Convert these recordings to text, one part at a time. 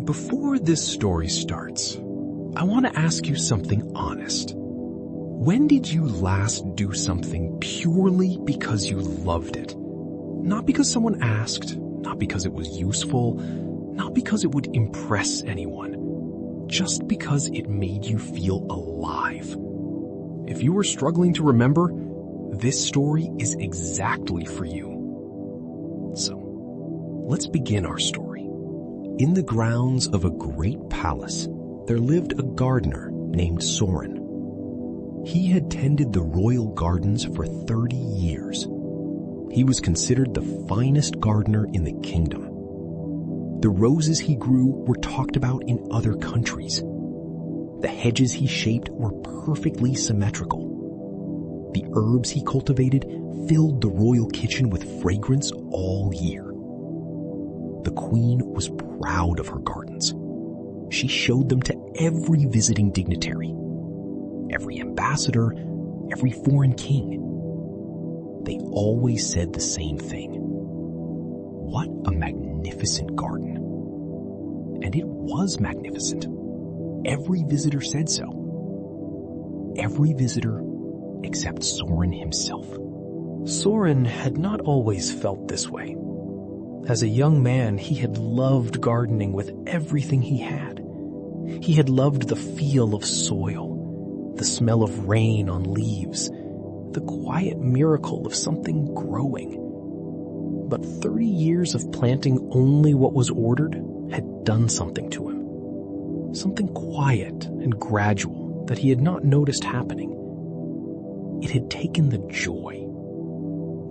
Before this story starts, I want to ask you something honest. When did you last do something purely because you loved it? Not because someone asked, not because it was useful, not because it would impress anyone, just because it made you feel alive. If you were struggling to remember, this story is exactly for you. So, let's begin our story. In the grounds of a great palace, there lived a gardener named Soren. He had tended the royal gardens for 30 years. He was considered the finest gardener in the kingdom. The roses he grew were talked about in other countries. The hedges he shaped were perfectly symmetrical. The herbs he cultivated filled the royal kitchen with fragrance all year. The queen was proud of her gardens. She showed them to every visiting dignitary, every ambassador, every foreign king. They always said the same thing. What a magnificent garden. And it was magnificent. Every visitor said so. Every visitor except Soren himself. Soren had not always felt this way. As a young man, he had loved gardening with everything he had. He had loved the feel of soil, the smell of rain on leaves, the quiet miracle of something growing. But 30 years of planting only what was ordered had done something to him. Something quiet and gradual that he had not noticed happening. It had taken the joy.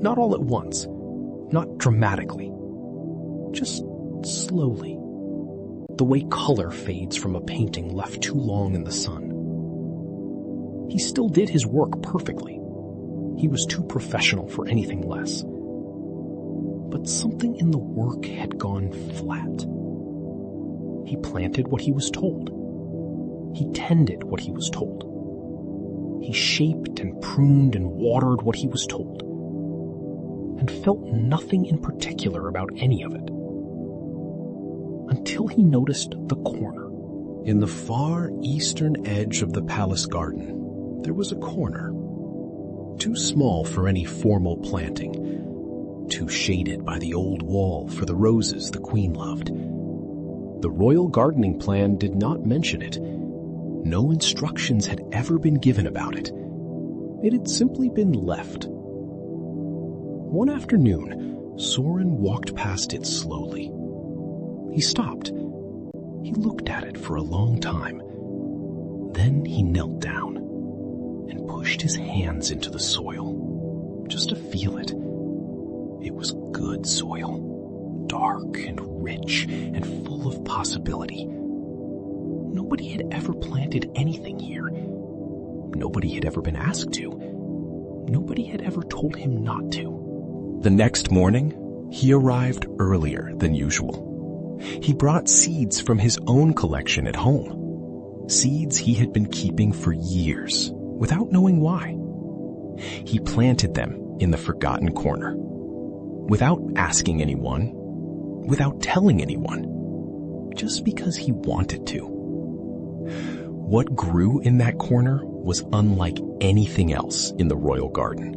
Not all at once, not dramatically. Just slowly. The way color fades from a painting left too long in the sun. He still did his work perfectly. He was too professional for anything less. But something in the work had gone flat. He planted what he was told. He tended what he was told. He shaped and pruned and watered what he was told, and felt nothing in particular about any of it. Until he noticed the corner. In the far eastern edge of the palace garden, there was a corner. Too small for any formal planting, too shaded by the old wall for the roses the queen loved. The royal gardening plan did not mention it. No instructions had ever been given about it. It had simply been left. One afternoon, Soren walked past it slowly. He stopped. He looked at it for a long time. Then he knelt down and pushed his hands into the soil, just to feel it. It was good soil, dark and rich and full of possibility. Nobody had ever planted anything here. Nobody had ever been asked to. Nobody had ever told him not to. The next morning, he arrived earlier than usual. He brought seeds from his own collection at home. Seeds he had been keeping for years, without knowing why. He planted them in the forgotten corner, without asking anyone, without telling anyone, just because he wanted to. What grew in that corner was unlike anything else in the royal garden.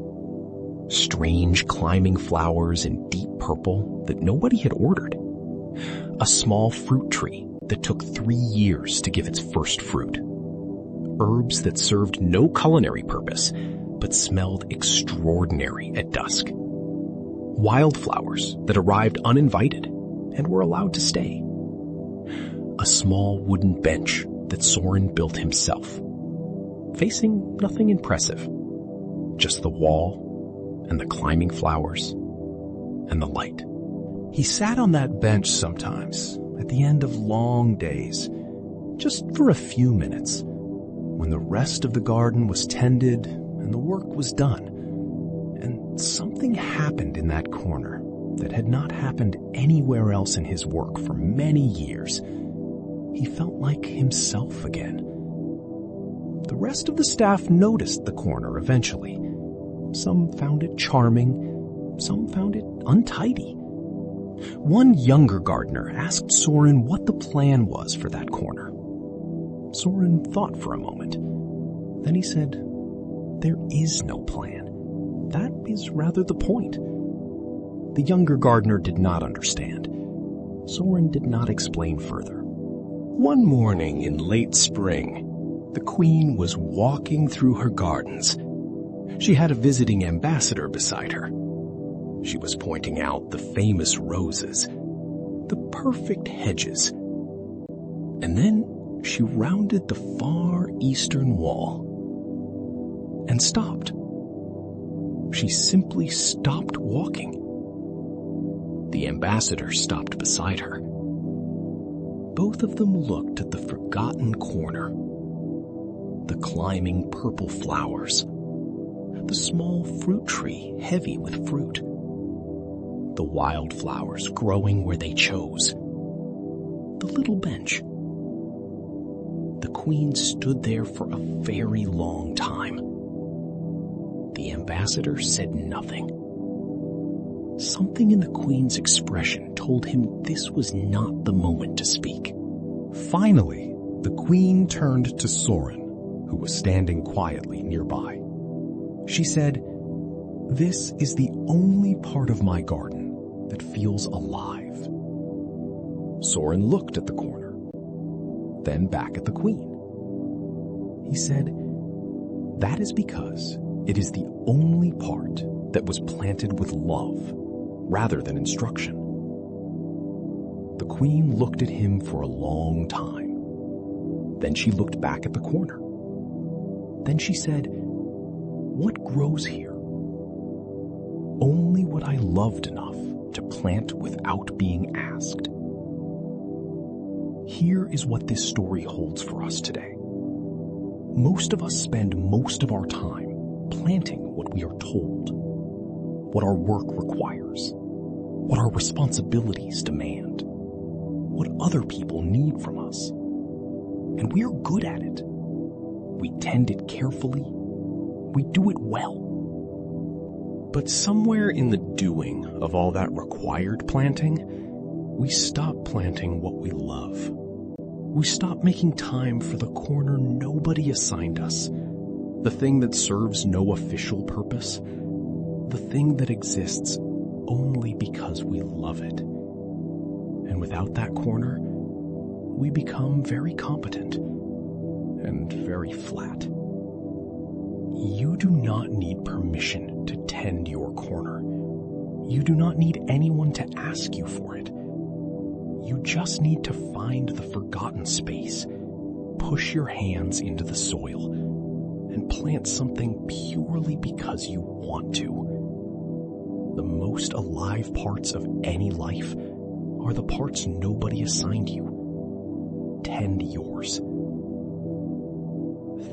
Strange climbing flowers in deep purple that nobody had ordered. A small fruit tree that took 3 years to give its first fruit. Herbs that served no culinary purpose, but smelled extraordinary at dusk. Wildflowers that arrived uninvited and were allowed to stay. A small wooden bench that Soren built himself, facing nothing impressive, just the wall and the climbing flowers and the light. He sat on that bench sometimes at the end of long days, just for a few minutes, when the rest of the garden was tended and the work was done. And something happened in that corner that had not happened anywhere else in his work for many years. He felt like himself again. The rest of the staff noticed the corner eventually. Some found it charming, some found it untidy. One younger gardener asked Soren what the plan was for that corner. Soren thought for a moment. Then he said, "There is no plan. That is rather the point." The younger gardener did not understand. Soren did not explain further. One morning in late spring, the queen was walking through her gardens. She had a visiting ambassador beside her. She was pointing out the famous roses, the perfect hedges. And then she rounded the far eastern wall and stopped. She simply stopped walking. The ambassador stopped beside her. Both of them looked at the forgotten corner. The climbing purple flowers. The small fruit tree heavy with fruit. The wildflowers growing where they chose. The little bench. The queen stood there for a very long time. The ambassador said nothing. Something in the queen's expression told him this was not the moment to speak. Finally, the queen turned to Soren, who was standing quietly nearby. She said, "This is the only part of my garden that feels alive." Soren looked at the corner, then back at the queen. He said, "That is because it is the only part that was planted with love rather than instruction." The queen looked at him for a long time. Then she looked back at the corner. Then she said, "What grows here?" "Only what I loved enough to plant without being asked." Here is what this story holds for us today. Most of us spend most of our time planting what we are told, what our work requires, what our responsibilities demand, what other people need from us. And we are good at it. We tend it carefully. We do it well. But somewhere in the doing of all that required planting, we stop planting what we love. We stop making time for the corner nobody assigned us, the thing that serves no official purpose, the thing that exists only because we love it. And without that corner, we become very competent and very flat. You do not need permission to tend your corner. You do not need anyone to ask you for it. You just need to find the forgotten space, push your hands into the soil, and plant something purely because you want to. The most alive parts of any life are the parts nobody assigned you. Tend yours.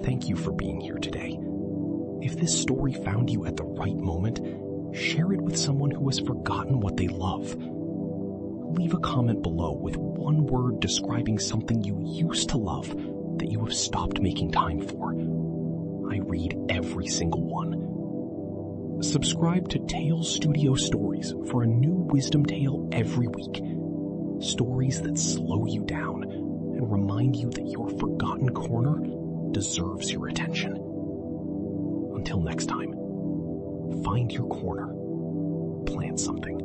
Thank you for being here today. If this story found you at the right moment, share it with someone who has forgotten what they love. Leave a comment below with one word describing something you used to love that you have stopped making time for. I read every single one. Subscribe to Tales Studio Stories for a new wisdom tale every week. Stories that slow you down and remind you that your forgotten corner deserves your attention. Until next time, find your corner, plant something.